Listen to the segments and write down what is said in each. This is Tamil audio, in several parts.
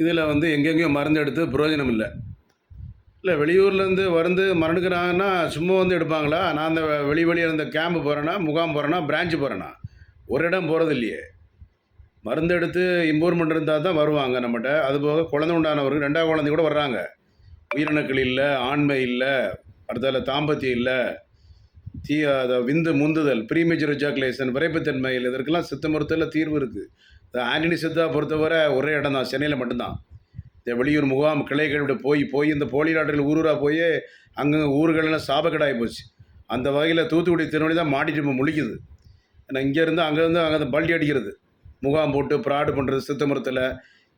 இதில் வந்து எங்கெங்கேயோ மருந்து எடுத்து பிரயோஜனம் இல்லை. இல்லை வெளியூர்லேருந்து வந்து மறந்துக்கிறாங்கன்னா சும்மா வந்து எடுப்பாங்களா? நான் அந்த வெளியே அந்த கேம்பு போகிறேன்னா, முகாம் போகிறேன்னா, பிரான்ச்சு போகிறேன்னா, ஒரு இடம் போகிறது இல்லையே. மருந்து எடுத்து இம்ப்ரூவ்மெண்ட் இருந்தால் தான் வருவாங்க நம்மகிட்ட. அதுபோக குழந்தை உண்டானவர்கள் 2வது குழந்தை கூட வர்றாங்க. உயிரணுக்கள் இல்லை, ஆண்மை இல்லை, அடுத்தால தாம்பத்தியம் இல்லை, விந்து முந்துதல், ப்ரீமெச்சூர் எஜாகுலேஷன், விரைப்புத்தன்மையில் இதற்கெல்லாம் சித்த மருத்துவத்தில் தீர்வு இருக்குது. ஆண்டனி சித்தா பொறுத்தவரை ஒரே இடம் தான், சென்னையில் மட்டும்தான். இந்த வெளியூர் முகாம் கிளைகளோட போய் இந்த போலி டாக்டர்கள் ஊரூராக போய் அங்கங்கே ஊர்களெல்லாம் சாபக்கடாகி போச்சு. அந்த வகையில் தூத்துக்குடி திருநெல்வேலி தான் மாட்டிட்டு இப்போ முழிக்குது. ஏன்னா இங்கேருந்து அங்கே பல்டி அடிக்கிறது, முகாம் போட்டு ப்ராடு பண்ணுறது சித்த மருத்துவத்தில்.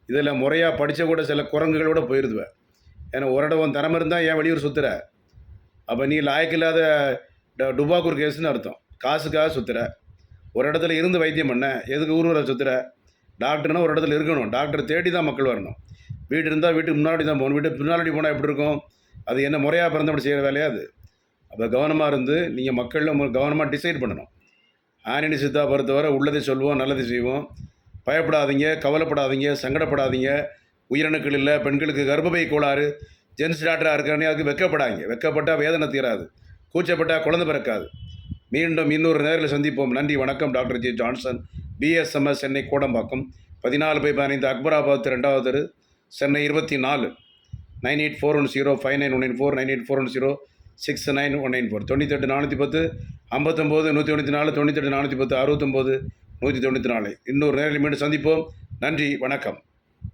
இதில் முறையாக படித்த கூட சில குரங்குகளோட போயிடுதுவேன். ஏன்னா ஒரு இடம் திறமை இருந்தால் ஏன் வெளியூர் சுற்றுற? அப்போ நீ லாயக்கில்லாத டுபாக்கூர் கேஸ்ன்னு அர்த்தம். காசுக்காக சுற்றுற. ஒரு இடத்துல இருந்து வைத்தியம் பண்ண எதுக்கு ஊரை சுற்றுற? டாக்டர்னால் ஒரு இடத்துல இருக்கணும். டாக்டர் தேடி தான் மக்கள் வரணும். வீடு இருந்தால் வீட்டுக்கு முன்னாடி தான் போகணும். வீட்டுக்கு பின்னாடி போனால் எப்படி இருக்கும்? அது என்ன முறையாக பிறந்தபடி செய்கிற வேலையா அது? அப்போ கவனமாக இருந்து நீங்கள் மக்களில் கவனமாக டிசைட் பண்ணணும். ஆண்டனி சித்தா பொறுத்தவரை உள்ளதை சொல்வோம், நல்லதை செய்வோம். பயப்படாதீங்க, கவலைப்படாதீங்க, சங்கடப்படாதீங்க. உயிரணுக்கள் இல்லை, பெண்களுக்கு கர்ப்பப்பை கோளாறு, ஜென்ஸ் டாக்டராக இருக்கானே அதுக்கு வெக்கப்படாதீங்க. வெக்கப்பட்டால் வேதனை தீராது, கூச்சப்பட்டால் குழந்தை பிறக்காது. மீண்டும் இன்னொரு நேரில் சந்திப்போம். நன்றி, வணக்கம். Doctor J Johnson, BSMS, Chennai Kodambakkam, 14/15 Akbarabad 2வது தெரு, சென்னை 24, 9841059194, 9841069194, 98 410 59 194, 98 410 69 194. இன்னொரு நேரில் மீண்டும் சந்திப்போம். நன்றி, வணக்கம்.